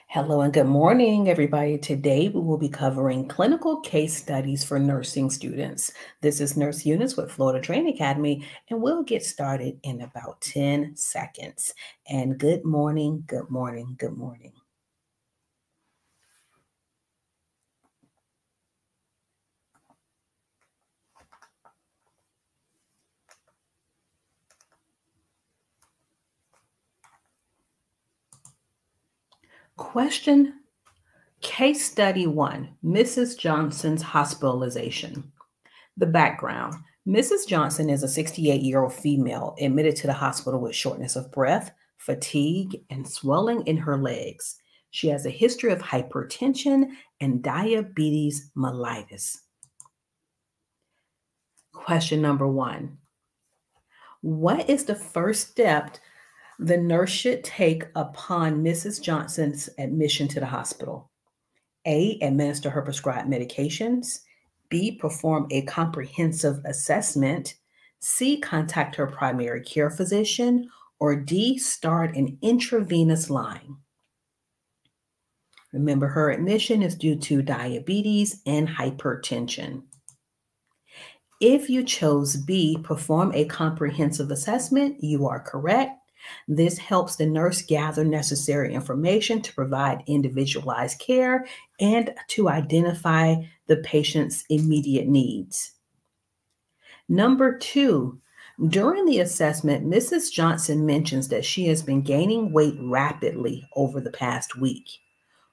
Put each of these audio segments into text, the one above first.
Hello and good morning, everybody. Today we will be covering clinical case studies for nursing students. This is Nurse Eunice with Florida Training Academy, and we'll get started in about 10 seconds. And good morning, good morning, good morning. Question Case Study 1 Mrs. Johnson's Hospitalization. The background Mrs. Johnson is a 68-year-old female admitted to the hospital with shortness of breath, fatigue, and swelling in her legs. She has a history of hypertension and diabetes mellitus. Question number 1 What is the first step the nurse should take upon Mrs. Johnson's admission to the hospital? A. Administer her prescribed medications. B. Perform a comprehensive assessment. C. Contact her primary care physician. Or D. Start an intravenous line. Remember, her admission is due to diabetes and hypertension. If you chose B, perform a comprehensive assessment, you are correct. This helps the nurse gather necessary information to provide individualized care and to identify the patient's immediate needs. Number 2, during the assessment, Mrs. Johnson mentions that she has been gaining weight rapidly over the past week.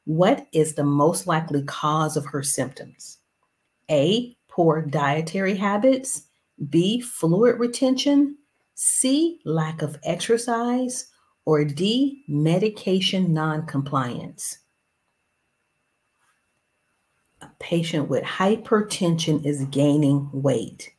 What is the most likely cause of her symptoms? A, poor dietary habits. B, fluid retention. C, lack of exercise. Or D, medication noncompliance. A patient with hypertension is gaining weight.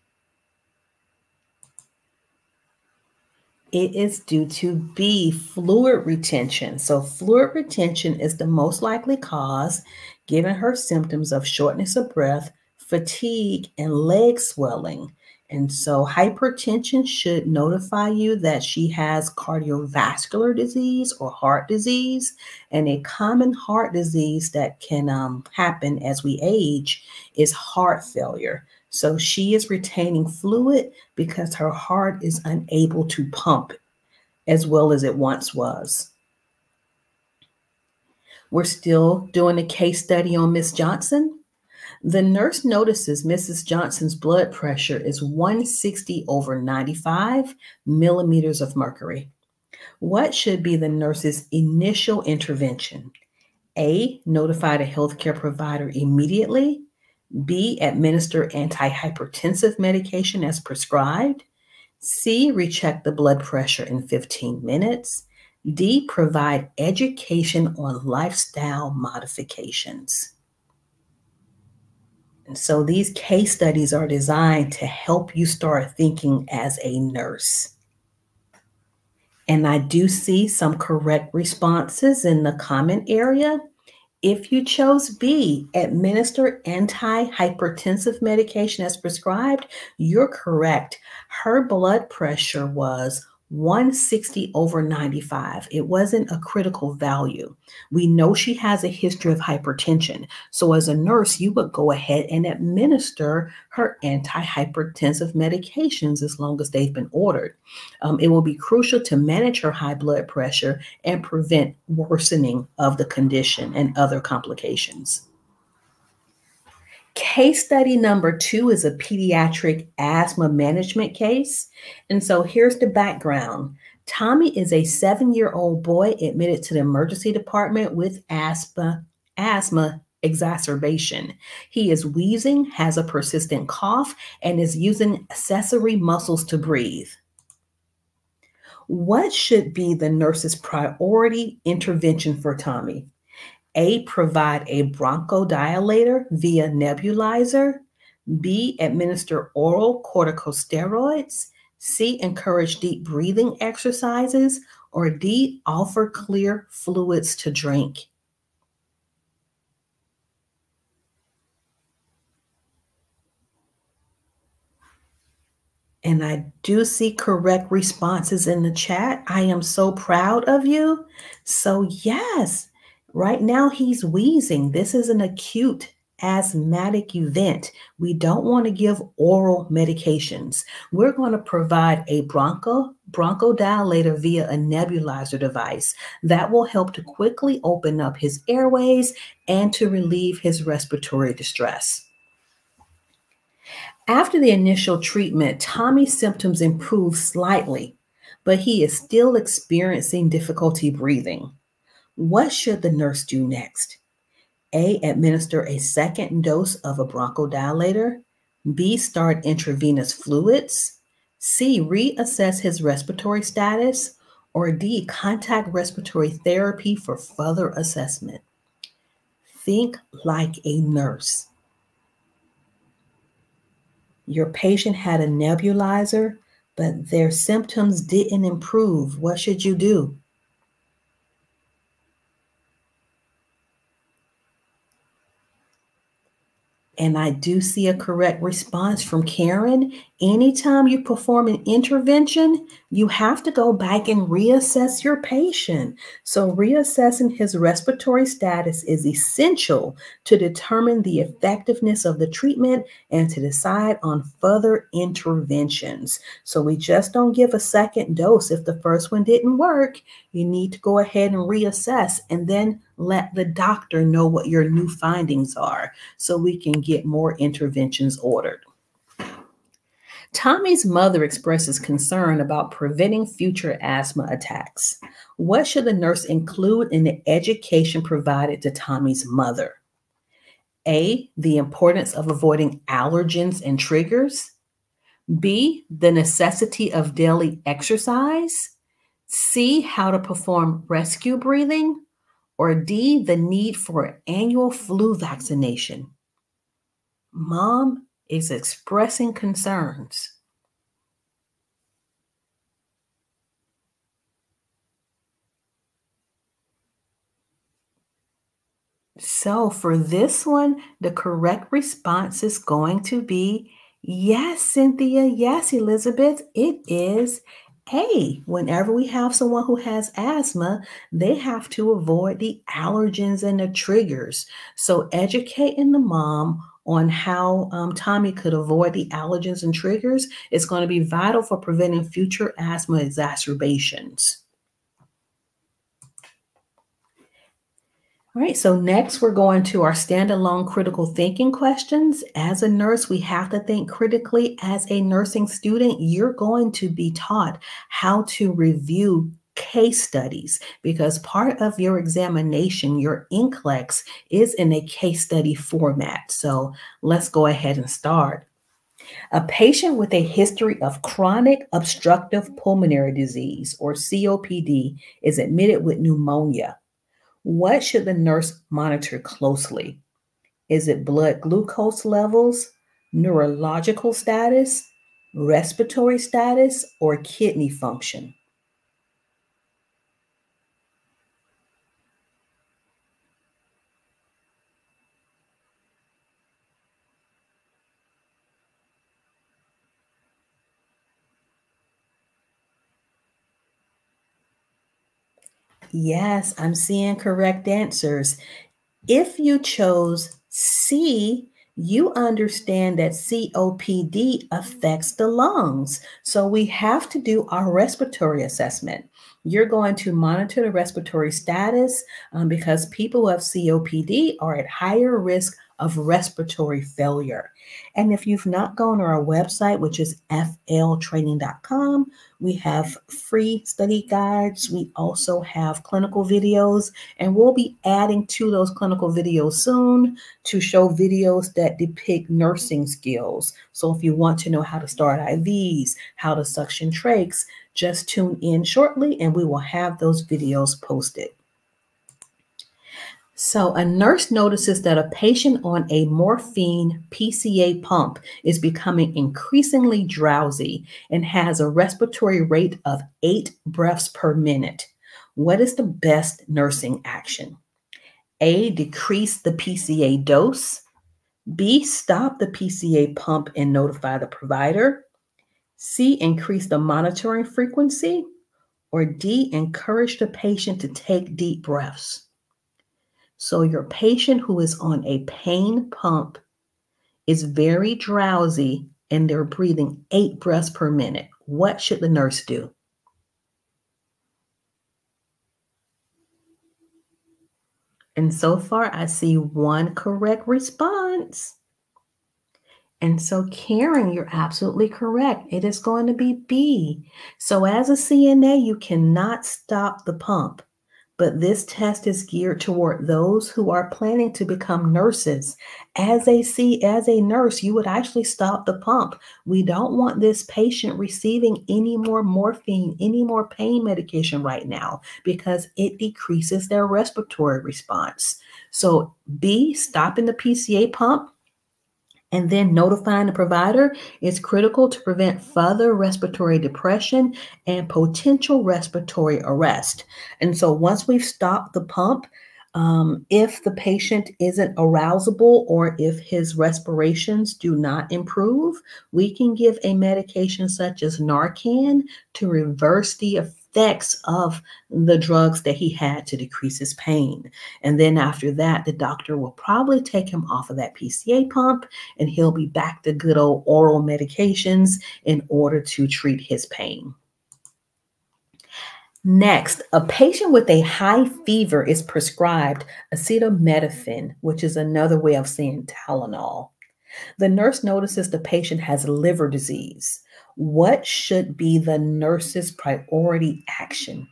It is due to B, fluid retention. So fluid retention is the most likely cause, given her symptoms of shortness of breath, fatigue, and leg swelling. And so hypertension should notify you that she has cardiovascular disease or heart disease. And a common heart disease that can happen as we age is heart failure. So she is retaining fluid because her heart is unable to pump as well as it once was. We're still doing a case study on Miss Johnson. The nurse notices Mrs. Johnson's blood pressure is 160/95 millimeters of mercury. What should be the nurse's initial intervention? A, notify the healthcare provider immediately. B, administer antihypertensive medication as prescribed. C, recheck the blood pressure in 15 minutes. D, provide education on lifestyle modifications. And so these case studies are designed to help you start thinking as a nurse. And I do see some correct responses in the comment area. If you chose B, administer antihypertensive medication as prescribed, you're correct. Her blood pressure was 160/95. It wasn't a critical value. We know she has a history of hypertension. So as a nurse, you would go ahead and administer her antihypertensive medications as long as they've been ordered. It will be crucial to manage her high blood pressure and prevent worsening of the condition and other complications. Case study number 2 is a pediatric asthma management case. And so here's the background. Tommy is a 7-year-old boy admitted to the emergency department with asthma exacerbation. He is wheezing, has a persistent cough, and is using accessory muscles to breathe. What should be the nurse's priority intervention for Tommy? A, provide a bronchodilator via nebulizer. B, administer oral corticosteroids. C, encourage deep breathing exercises. Or D, offer clear fluids to drink. And I do see correct responses in the chat. I am so proud of you. So yes, Right now, he's wheezing. This is an acute asthmatic event. We don't want to give oral medications. We're going to provide a bronchodilator via a nebulizer device that will help to quickly open up his airways and to relieve his respiratory distress. After the initial treatment, Tommy's symptoms improved slightly, but he is still experiencing difficulty breathing. What should the nurse do next? A, administer a second dose of a bronchodilator. B, start intravenous fluids. C, reassess his respiratory status. Or D, contact respiratory therapy for further assessment. Think like a nurse. Your patient had a nebulizer, but their symptoms didn't improve. What should you do? And I do see a correct response from Karen. Anytime you perform an intervention, you have to go back and reassess your patient. So, reassessing his respiratory status is essential to determine the effectiveness of the treatment and to decide on further interventions. So, we just don't give a second dose if the first one didn't work. You need to go ahead and reassess and then let the doctor know what your new findings are so we can get more interventions ordered. Tommy's mother expresses concern about preventing future asthma attacks. What should the nurse include in the education provided to Tommy's mother? A, the importance of avoiding allergens and triggers. B, the necessity of daily exercise. C, how to perform rescue breathing. Or D, the need for annual flu vaccination. Mom is expressing concerns. So for this one, the correct response is going to be yes, Cynthia. Yes, Elizabeth. It is A. Whenever we have someone who has asthma, they have to avoid the allergens and the triggers. So educating the mom on how Tommy could avoid the allergens and triggers is going to be vital for preventing future asthma exacerbations. All right, so next we're going to our standalone critical thinking questions. As a nurse, we have to think critically. As a nursing student, you're going to be taught how to review case studies because part of your examination, your NCLEX, is in a case study format. So let's go ahead and start. A patient with a history of chronic obstructive pulmonary disease, or COPD, is admitted with pneumonia. What should the nurse monitor closely? Is it blood glucose levels, neurological status, respiratory status, or kidney function? Yes, I'm seeing correct answers. If you chose C, you understand that COPD affects the lungs. So we have to do our respiratory assessment. You're going to monitor the respiratory status because people who have COPD are at higher risk of respiratory failure. And if you've not gone to our website, which is fltraining.com, we have free study guides. We also have clinical videos, and we'll be adding to those clinical videos soon to show videos that depict nursing skills. So if you want to know how to start IVs, how to suction trachs, just tune in shortly and we will have those videos posted. So a nurse notices that a patient on a morphine PCA pump is becoming increasingly drowsy and has a respiratory rate of 8 breaths per minute. What is the best nursing action? A, decrease the PCA dose. B, stop the PCA pump and notify the provider. C, increase the monitoring frequency. Or D, encourage the patient to take deep breaths. So your patient who is on a pain pump is very drowsy and they're breathing 8 breaths per minute. What should the nurse do? And so far, I see one correct response. And so, Karen, you're absolutely correct. It is going to be B. So, as a CNA, you cannot stop the pump. But this test is geared toward those who are planning to become nurses. As a nurse, you would actually stop the pump. We don't want this patient receiving any more morphine, any more pain medication right now because it decreases their respiratory response. So B, stopping the PCA pump and then notifying the provider is critical to prevent further respiratory depression and potential respiratory arrest. And so once we've stopped the pump, if the patient isn't arousable or if his respirations do not improve, we can give a medication such as Narcan to reverse the effects of the drugs that he had to decrease his pain. And then after that, the doctor will probably take him off of that PCA pump and he'll be back to good old oral medications in order to treat his pain. Next, a patient with a high fever is prescribed acetaminophen, which is another way of saying Tylenol. The nurse notices the patient has liver disease. What should be the nurse's priority action?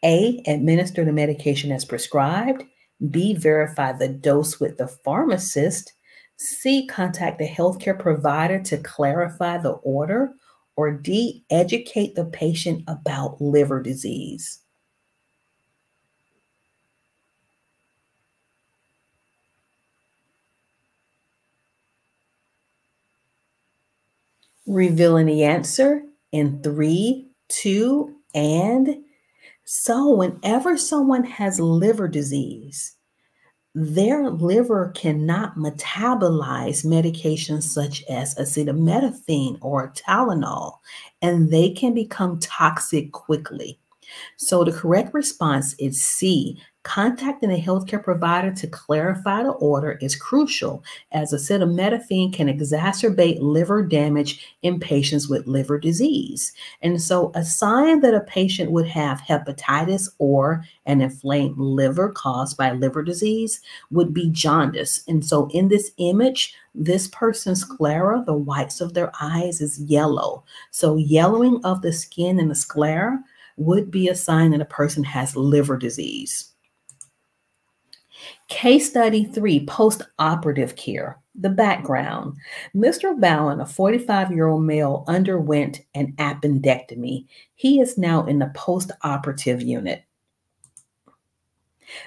A, administer the medication as prescribed. B, verify the dose with the pharmacist. C, contact the healthcare provider to clarify the order. Or D, educate the patient about liver disease. Revealing the answer in 3, 2, and so whenever someone has liver disease, their liver cannot metabolize medications such as acetaminophen or Tylenol, and they can become toxic quickly. So the correct response is C. Contacting a healthcare provider to clarify the order is crucial, as acetaminophen can exacerbate liver damage in patients with liver disease. And so a sign that a patient would have hepatitis or an inflamed liver caused by liver disease would be jaundice. And so in this image, this person's sclera, the whites of their eyes, is yellow. So yellowing of the skin and the sclera would be a sign that a person has liver disease. Case study 3, post-operative care. The background. Mr. Bowen, a 45-year-old male, underwent an appendectomy. He is now in the post-operative unit.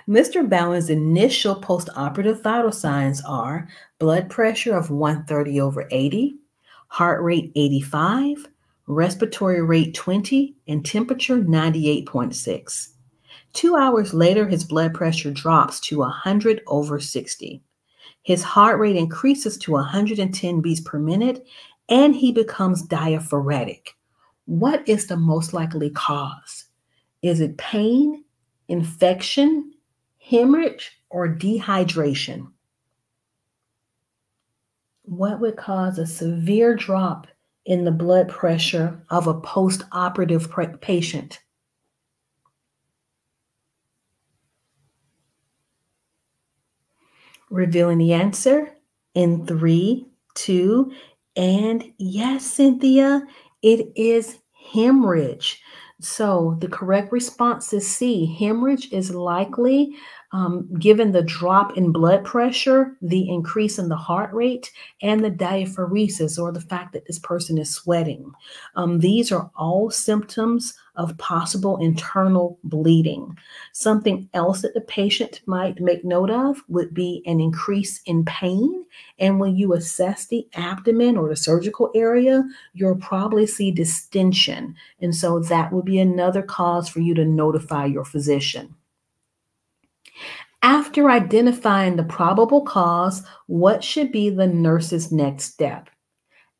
Mr. Bowen's initial post-operative vital signs are blood pressure of 130/80, heart rate 85, respiratory rate 20, and temperature 98.6. 2 hours later, his blood pressure drops to 100/60. His heart rate increases to 110 beats per minute, and he becomes diaphoretic. What is the most likely cause? Is it pain, infection, hemorrhage, or dehydration? What would cause a severe drop in the blood pressure of a post-operative patient? Revealing the answer in 3, 2, and yes, Cynthia, it is hemorrhage. So the correct response is C. Hemorrhage is likely given the drop in blood pressure, the increase in the heart rate, and the diaphoresis, or the fact that this person is sweating. These are all symptoms of possible internal bleeding. Something else that the patient might make note of would be an increase in pain. And when you assess the abdomen or the surgical area, you'll probably see distension. And so that would be another cause for you to notify your physician. After identifying the probable cause, what should be the nurse's next step?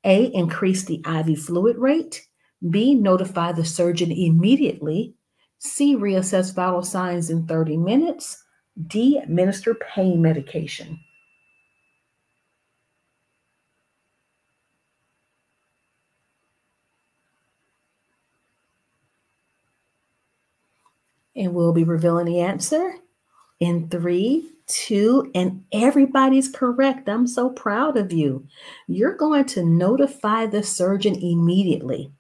A, increase the IV fluid rate. B, notify the surgeon immediately. C, reassess vital signs in 30 minutes. D, administer pain medication. And we'll be revealing the answer in 3, 2, and everybody's correct. I'm so proud of you. You're going to notify the surgeon immediately.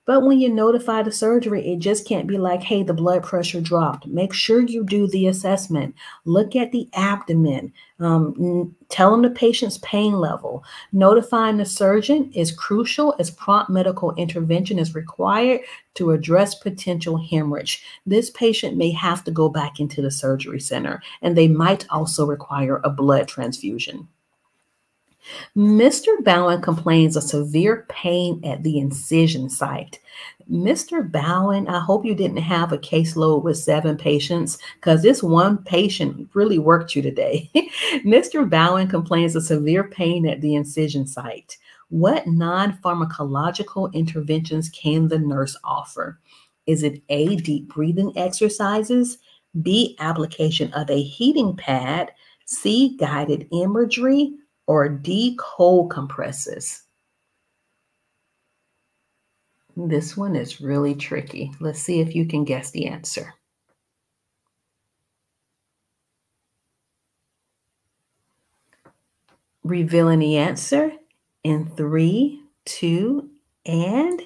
But when you notify the surgery, it just can't be like, hey, the blood pressure dropped. Make sure you do the assessment. Look at the abdomen. Tell them the patient's pain level. Notifying the surgeon is crucial as prompt medical intervention is required to address potential hemorrhage. This patient may have to go back into the surgery center, and they might also require a blood transfusion. Mr. Bowen complains of severe pain at the incision site. Mr. Bowen, I hope you didn't have a caseload with 7 patients because this one patient really worked you today. Mr. Bowen complains of severe pain at the incision site. What non-pharmacological interventions can the nurse offer? Is it A, deep breathing exercises, B, application of a heating pad, C, guided imagery, or D, cold compresses? This one is really tricky. Let's see if you can guess the answer. Revealing the answer in 3, 2, and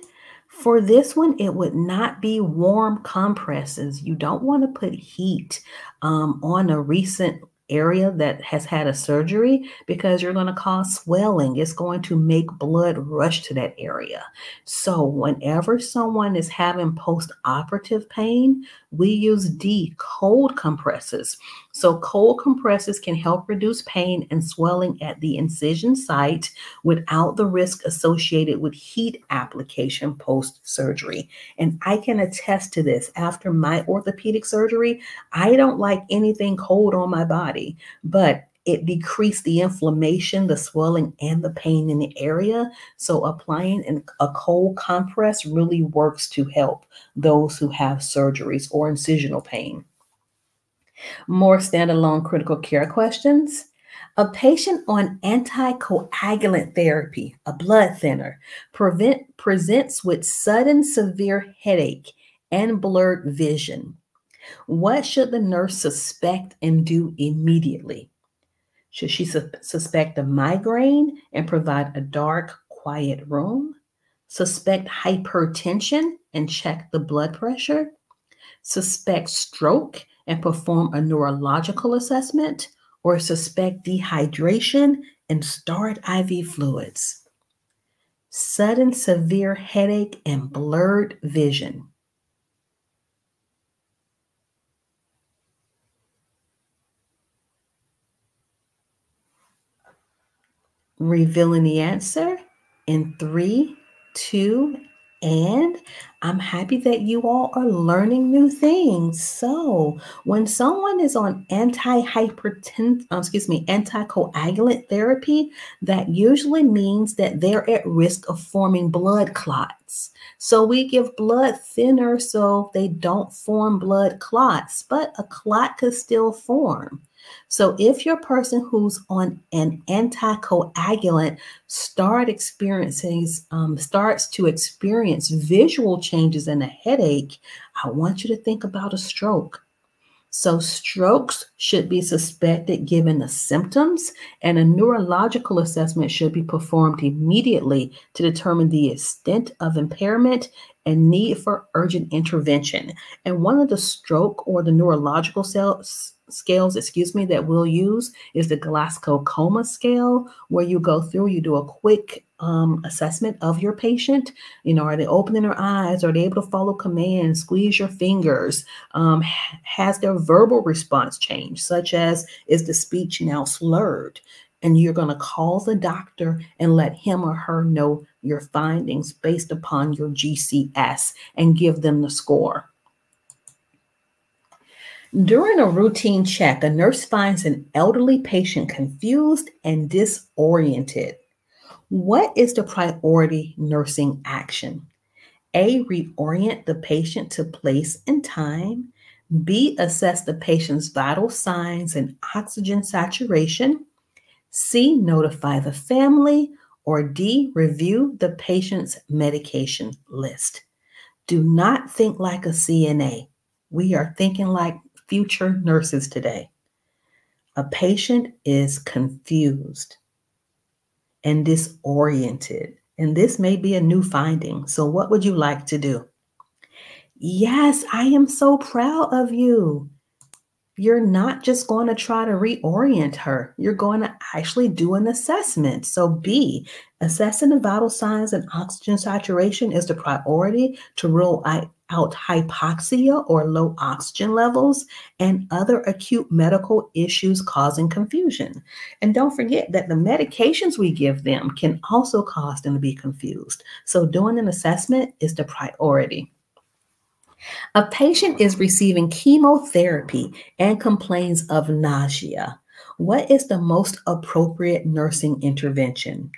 for this one, it would not be warm compresses. You don't want to put heat on a recent area that has had a surgery because you're going to cause swelling. It's going to make blood rush to that area. So whenever someone is having post-operative pain, we use D, cold compresses. So cold compresses can help reduce pain and swelling at the incision site without the risk associated with heat application post-surgery. And I can attest to this. After my orthopedic surgery, I don't like anything cold on my body, but it decreased the inflammation, the swelling, and the pain in the area. So applying a cold compress really works to help those who have surgeries or incisional pain. More standalone critical care questions. A patient on anticoagulant therapy, a blood thinner, presents with sudden severe headache and blurred vision. What should the nurse suspect and do immediately? Should she suspect a migraine and provide a dark, quiet room? Suspect hypertension and check the blood pressure? Suspect stroke and perform a neurological assessment? Or suspect dehydration and start IV fluids? Sudden severe headache and blurred vision. Revealing the answer in 3, 2, and I'm happy that you all are learning new things. So when someone is on anticoagulant therapy, that usually means that they're at risk of forming blood clots. So we give blood thinner so they don't form blood clots, but a clot could still form. So if your person who's on an anticoagulant starts to experience visual changes and a headache, I want you to think about a stroke. So strokes should be suspected given the symptoms, and a neurological assessment should be performed immediately to determine the extent of impairment and need for urgent intervention. And one of the stroke or the neurological scales, that we'll use is the Glasgow Coma scale, where you go through, you do a quick assessment of your patient. Are they opening their eyes? Are they able to follow commands? Squeeze your fingers? Has their verbal response changed, such as, is the speech now slurred? And you're going to call the doctor and let him or her know your findings based upon your GCS and give them the score. During a routine check, a nurse finds an elderly patient confused and disoriented. What is the priority nursing action? A, reorient the patient to place and time. B, assess the patient's vital signs and oxygen saturation. C, notify the family. Or D, review the patient's medication list. Do not think like a CNA. We are thinking like future nurses today. A patient is confused and disoriented, and this may be a new finding. So, what would you like to do? Yes, I am so proud of you. You're not just going to try to reorient her. You're going to actually do an assessment. So B, assessing the vital signs and oxygen saturation is the priority to rule out hypoxia or low oxygen levels and other acute medical issues causing confusion. And don't forget that the medications we give them can also cause them to be confused. So doing an assessment is the priority. A patient is receiving chemotherapy and complains of nausea. What is the most appropriate nursing intervention?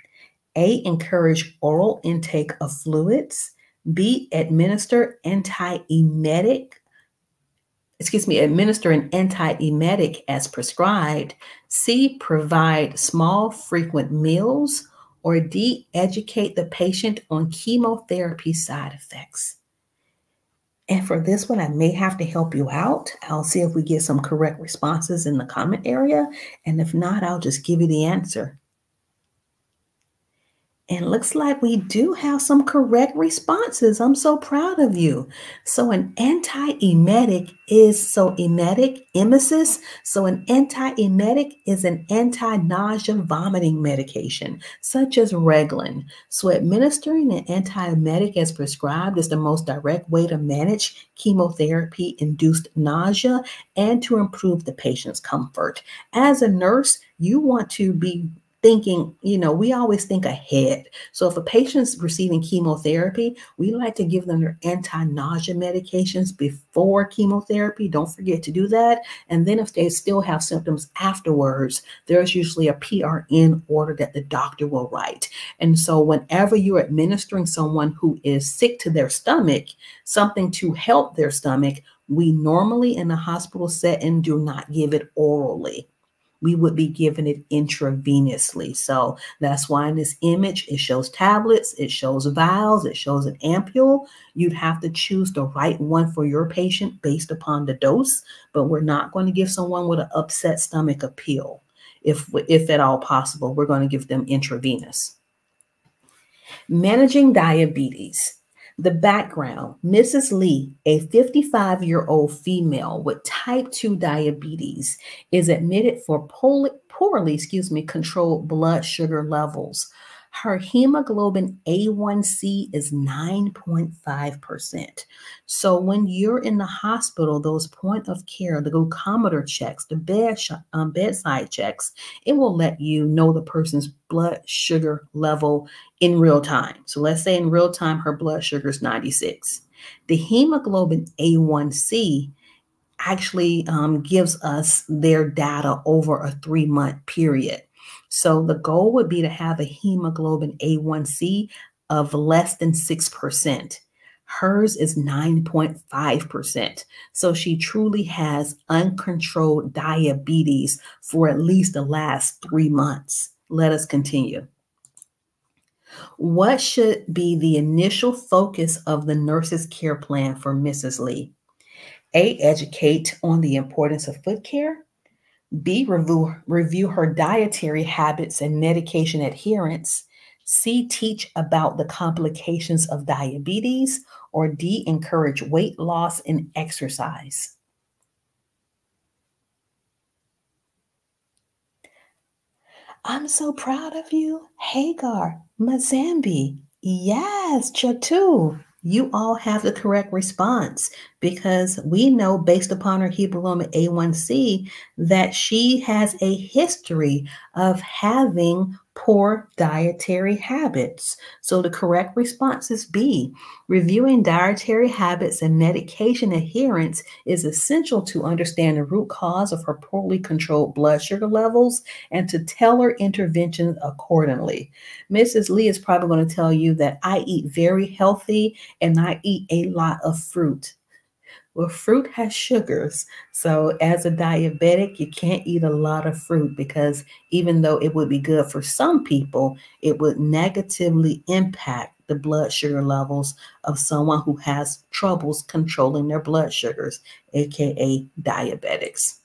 A, encourage oral intake of fluids. B, administer an antiemetic as prescribed. C, provide small, frequent meals. Or D, educate the patient on chemotherapy side effects. And for this one, I may have to help you out. I'll see if we get some correct responses in the comment area. And if not, I'll just give you the answer. And it looks like we do have some correct responses. I'm so proud of you. So an antiemetic is emesis. So an antiemetic is an anti-nausea vomiting medication, such as Reglan. So administering an antiemetic as prescribed is the most direct way to manage chemotherapy-induced nausea and to improve the patient's comfort. As a nurse, you want to be thinking, we always think ahead. So if a patient's receiving chemotherapy, we like to give them their anti-nausea medications before chemotherapy. Don't forget to do that. And then if they still have symptoms afterwards, there's usually a PRN order that the doctor will write. And so whenever you're administering someone who is sick to their stomach, something to help their stomach, we normally in the hospital setting do not give it orally. We would be giving it intravenously. So that's why in this image, it shows tablets, it shows vials, it shows an ampule. You'd have to choose the right one for your patient based upon the dose, but we're not going to give someone with an upset stomach a pill. If at all possible, we're going to give them intravenous. Managing diabetes. The background: Mrs. Lee, a 55-year-old female with type 2 diabetes, is admitted for poorly controlled blood sugar levels. Her hemoglobin A1C is 9.5%. So when you're in the hospital, those point of care, the glucometer checks, the bedside checks, it will let you know the person's blood sugar level in real time. So let's say in real time, her blood sugar is 96. The hemoglobin A1C actually gives us their data over a 3-month period. So the goal would be to have a hemoglobin A1C of less than 6%. Hers is 9.5%. So she truly has uncontrolled diabetes for at least the last 3 months. Let us continue. What should be the initial focus of the nurse's care plan for Mrs. Lee? A, educate on the importance of foot care. B, review her dietary habits and medication adherence. C, teach about the complications of diabetes. Or D, encourage weight loss and exercise. I'm so proud of you, Hagar, Mazambi. Yes, Chatu. You all have the correct response because we know based upon her hemoglobin A1C that she has a history of having poor dietary habits. So the correct response is B. Reviewing dietary habits and medication adherence is essential to understand the root cause of her poorly controlled blood sugar levels and to tailor interventions accordingly. Mrs. Lee is probably going to tell you that I eat very healthy and I eat a lot of fruit. Well, fruit has sugars. So, as a diabetic, you can't eat a lot of fruit because even though it would be good for some people, it would negatively impact the blood sugar levels of someone who has troubles controlling their blood sugars, aka diabetics.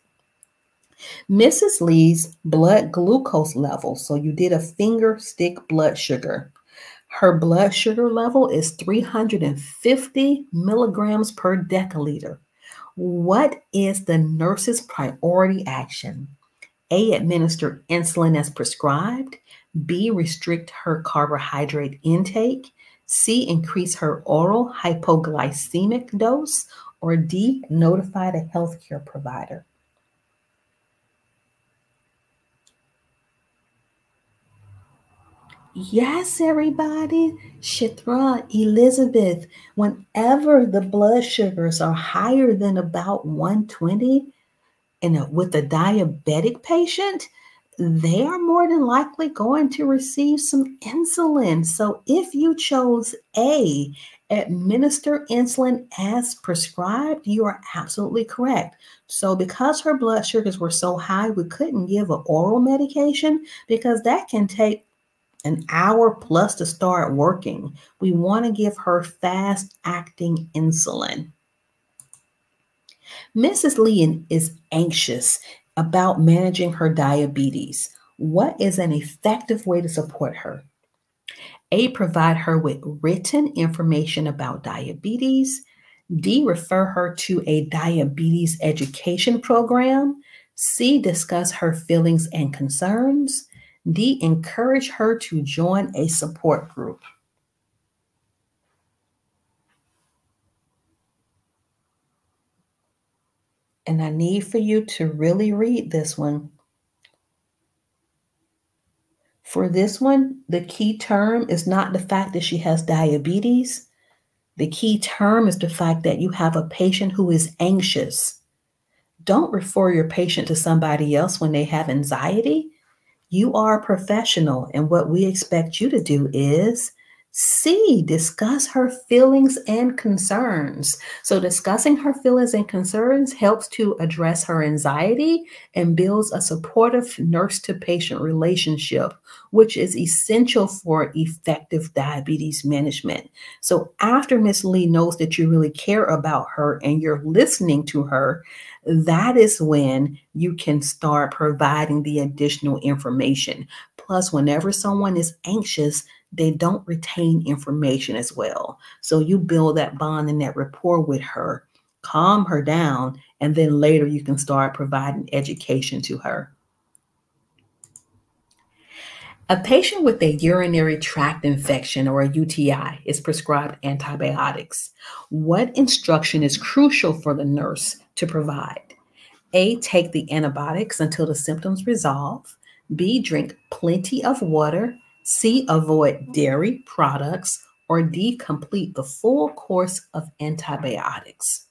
Mrs. Lee's blood glucose level. So, you did a finger stick blood sugar. Her blood sugar level is 350 milligrams per deciliter. What is the nurse's priority action? A, administer insulin as prescribed. B, restrict her carbohydrate intake. C, increase her oral hypoglycemic dose. Or D, notify the healthcare provider. Yes, everybody. Shitra, Elizabeth, whenever the blood sugars are higher than about 120, with a diabetic patient, they are more than likely going to receive some insulin. So if you chose A, administer insulin as prescribed, you are absolutely correct. So because her blood sugars were so high, we couldn't give an oral medication because that can take an hour plus to start working. We want to give her fast acting insulin. Mrs. Lee is anxious about managing her diabetes. What is an effective way to support her? A, provide her with written information about diabetes. D, refer her to a diabetes education program. C, discuss her feelings and concerns. D, encourage her to join a support group. And I need for you to really read this one. For this one, the key term is not the fact that she has diabetes. The key term is the fact that you have a patient who is anxious. Don't refer your patient to somebody else when they have anxiety. You are a professional, and what we expect you to do is C, discuss her feelings and concerns. So, discussing her feelings and concerns helps to address her anxiety and builds a supportive nurse to patient relationship, which is essential for effective diabetes management. So, after Miss Lee knows that you really care about her and you're listening to her, that is when you can start providing the additional information. Plus, whenever someone is anxious, they don't retain information as well. So you build that bond and that rapport with her, calm her down, and then later you can start providing education to her. A patient with a urinary tract infection or a UTI is prescribed antibiotics. What instruction is crucial for the nurse to provide? A, take the antibiotics until the symptoms resolve. B, drink plenty of water. C, avoid dairy products. Or D, complete the full course of antibiotics.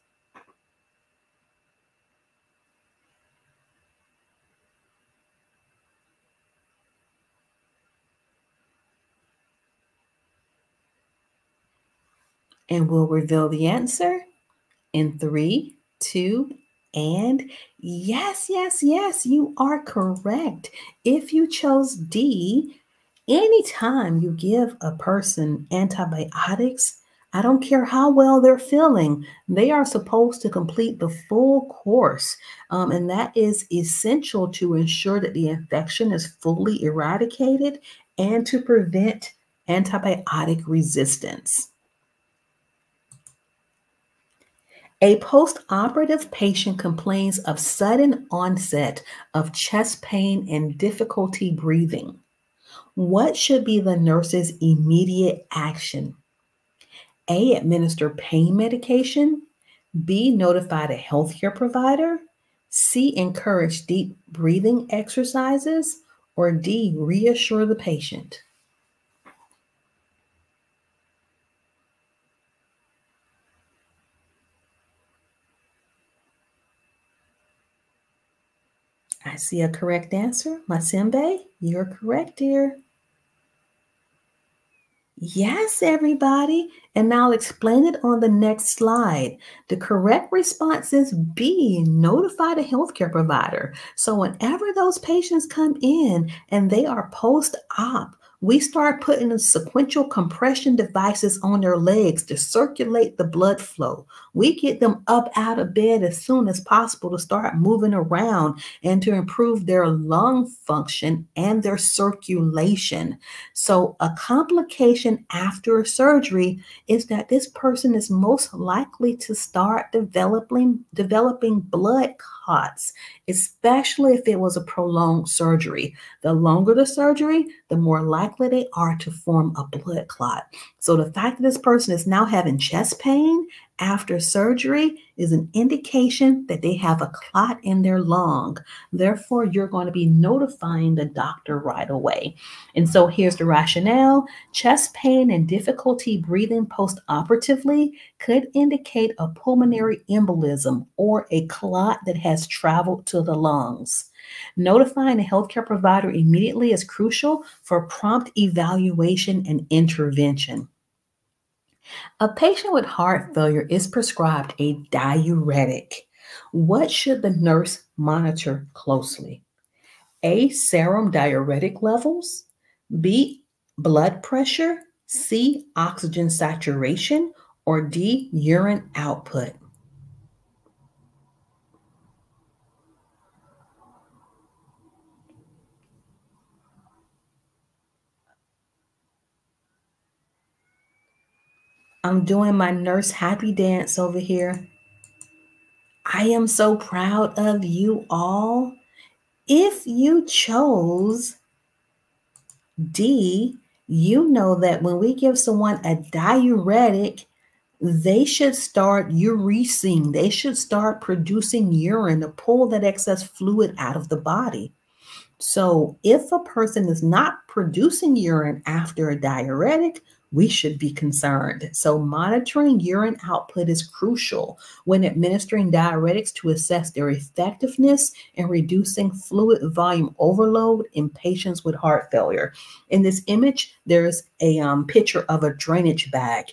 And we'll reveal the answer in 3, 2, and yes, yes, yes, you are correct. If you chose D, anytime you give a person antibiotics, I don't care how well they're feeling, they are supposed to complete the full course. And that is essential to ensure that the infection is fully eradicated and to prevent antibiotic resistance. A post-operative patient complains of sudden onset of chest pain and difficulty breathing. What should be the nurse's immediate action? A, administer pain medication. B, notify the healthcare provider. C, encourage deep breathing exercises. Or D, reassure the patient. I see a correct answer. Masimbe, you're correct, dear. Yes, everybody. And now I'll explain it on the next slide. The correct response is B, notify the healthcare provider. So whenever those patients come in and they are post-op, we start putting the sequential compression devices on their legs to circulate the blood flow. We get them up out of bed as soon as possible to start moving around and to improve their lung function and their circulation. So, a complication after surgery is that this person is most likely to start developing blood clots, especially if it was a prolonged surgery. The longer the surgery, the more likely they are to form a blood clot. So, the fact that this person is now having chest pain after surgery is an indication that they have a clot in their lung. Therefore, you're going to be notifying the doctor right away. And so here's the rationale. Chest pain and difficulty breathing post-operatively could indicate a pulmonary embolism or a clot that has traveled to the lungs. Notifying a healthcare provider immediately is crucial for prompt evaluation and intervention. A patient with heart failure is prescribed a diuretic. What should the nurse monitor closely? A, serum diuretic levels. B, blood pressure. C, oxygen saturation. Or D, urine output. I'm doing my nurse happy dance over here. I am so proud of you all. If you chose D, you know that when we give someone a diuretic, they should start urecing. They should start producing urine to pull that excess fluid out of the body. So if a person is not producing urine after a diuretic, we should be concerned. So monitoring urine output is crucial when administering diuretics to assess their effectiveness in reducing fluid volume overload in patients with heart failure. In this image, there's a picture of a drainage bag.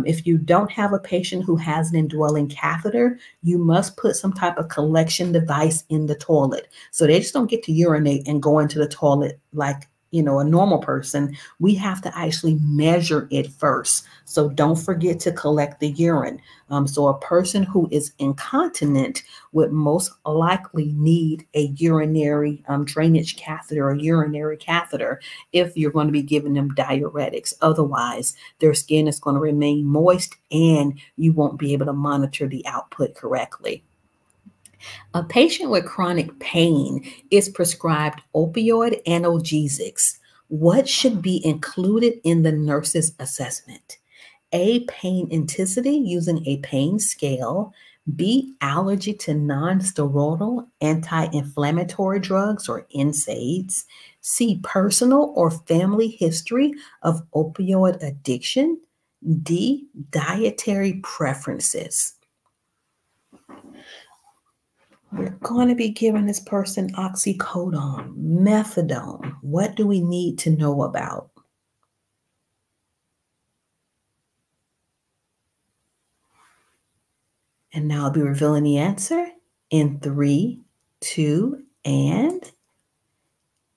If you don't have a patient who has an indwelling catheter, you must put some type of collection device in the toilet. So they just don't get to urinate and go into the toilet like, a normal person. We have to actually measure it first. So don't forget to collect the urine. So a person who is incontinent would most likely need a urinary drainage catheter or urinary catheter if you're going to be giving them diuretics. Otherwise, their skin is going to remain moist and you won't be able to monitor the output correctly. A patient with chronic pain is prescribed opioid analgesics. What should be included in the nurse's assessment? A, pain intensity using a pain scale. B, allergy to non-steroidal anti-inflammatory drugs or NSAIDs. C, personal or family history of opioid addiction. D, dietary preferences. We're going to be giving this person oxycodone, methadone. What do we need to know about? And now I'll be revealing the answer in 3, 2, and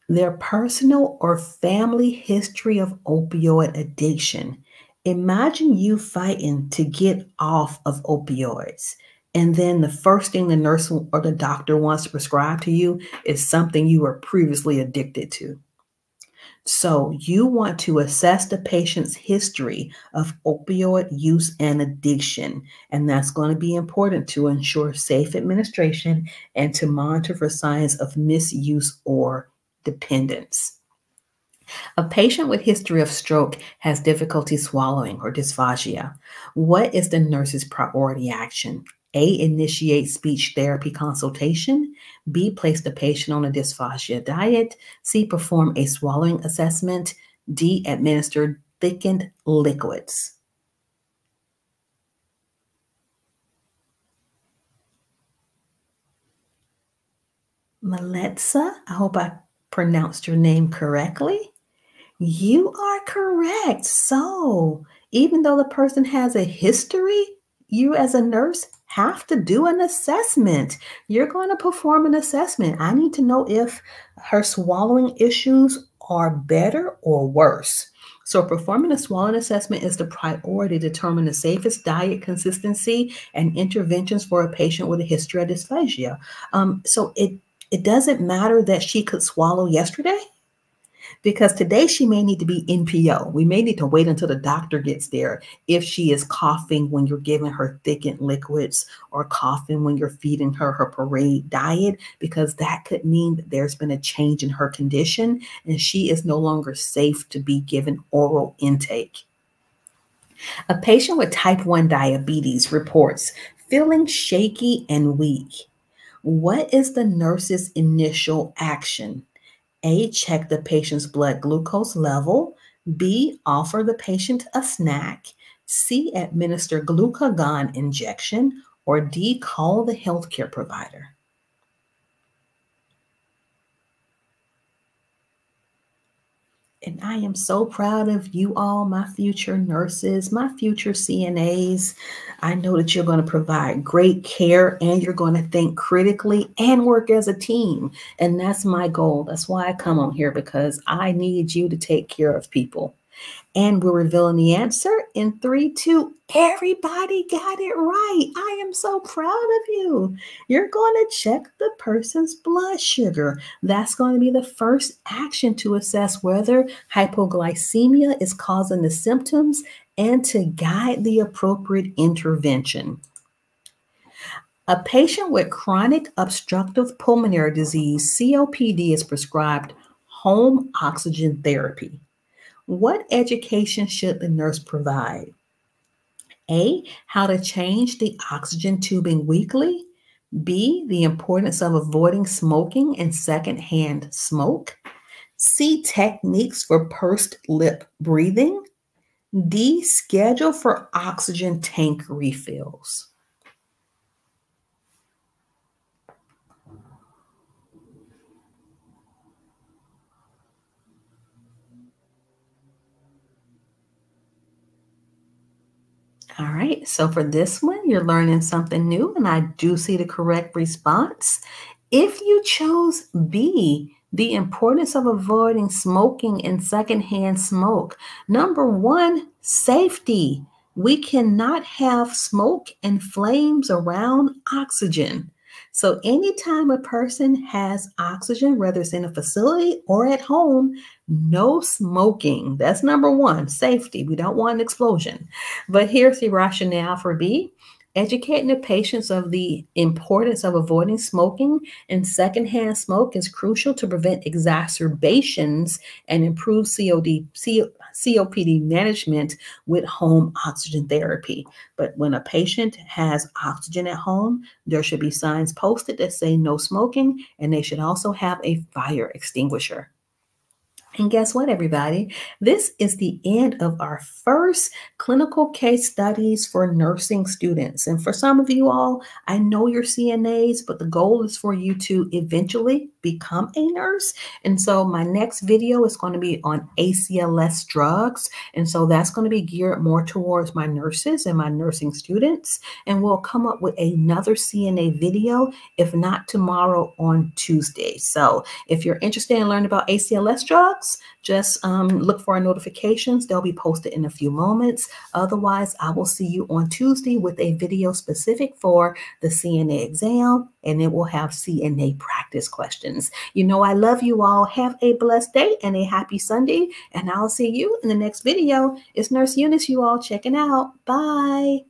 their personal or family history of opioid addiction. Imagine you fighting to get off of opioids. And then the first thing the nurse or the doctor wants to prescribe to you is something you were previously addicted to. So you want to assess the patient's history of opioid use and addiction. And that's going to be important to ensure safe administration and to monitor for signs of misuse or dependence. A patient with history of stroke has difficulty swallowing or dysphagia. What is the nurse's priority action? A, initiate speech therapy consultation. B, place the patient on a dysphagia diet. C, perform a swallowing assessment. D, administer thickened liquids. Maletsa, I hope I pronounced your name correctly. You are correct. So, even though the person has a history, you as a nurse have to do an assessment. You're going to perform an assessment. I need to know if her swallowing issues are better or worse. So, performing a swallowing assessment is the priority to determine the safest diet consistency and interventions for a patient with a history of dysphagia. So it doesn't matter that she could swallow yesterday, because today she may need to be NPO. We may need to wait until the doctor gets there if she is coughing when you're giving her thickened liquids or coughing when you're feeding her her parade diet, because that could mean that there's been a change in her condition and she is no longer safe to be given oral intake. A patient with type 1 diabetes reports feeling shaky and weak. What is the nurse's initial action? A, check the patient's blood glucose level. B, offer the patient a snack. C, administer glucagon injection. Or D, call the healthcare provider. And I am so proud of you all, my future nurses, my future CNAs. I know that you're going to provide great care and you're going to think critically and work as a team. And that's my goal. That's why I come on here, because I need you to take care of people. And we're revealing the answer in 3, 2. Everybody got it right. I am so proud of you. You're going to check the person's blood sugar. That's going to be the first action to assess whether hypoglycemia is causing the symptoms and to guide the appropriate intervention. A patient with chronic obstructive pulmonary disease, COPD, is prescribed home oxygen therapy. What education should the nurse provide? A, how to change the oxygen tubing weekly. B, the importance of avoiding smoking and secondhand smoke. C, techniques for pursed lip breathing. D, schedule for oxygen tank refills. All right, so for this one, you're learning something new, and I do see the correct response. If you chose B, the importance of avoiding smoking and secondhand smoke, number one, safety. We cannot have smoke and flames around oxygen. So anytime a person has oxygen, whether it's in a facility or at home, no smoking. That's number one, safety. We don't want an explosion. But here's the rationale for B. Educating the patients of the importance of avoiding smoking and secondhand smoke is crucial to prevent exacerbations and improve COPD management with home oxygen therapy. But when a patient has oxygen at home, there should be signs posted that say no smoking, and they should also have a fire extinguisher. And guess what, everybody? This is the end of our first clinical case studies for nursing students. And for some of you all, I know you're CNAs, but the goal is for you to eventually become a nurse. And so my next video is going to be on ACLS drugs. And so that's going to be geared more towards my nurses and my nursing students. And we'll come up with another CNA video, if not tomorrow, on Tuesday. So if you're interested in learning about ACLS drugs, just look for our notifications. They'll be posted in a few moments. Otherwise, I will see you on Tuesday with a video specific for the CNA exam, and it will have CNA practice questions. You know, I love you all. Have a blessed day and a happy Sunday, and I'll see you in the next video. It's Nurse Eunice, you all checking out. Bye.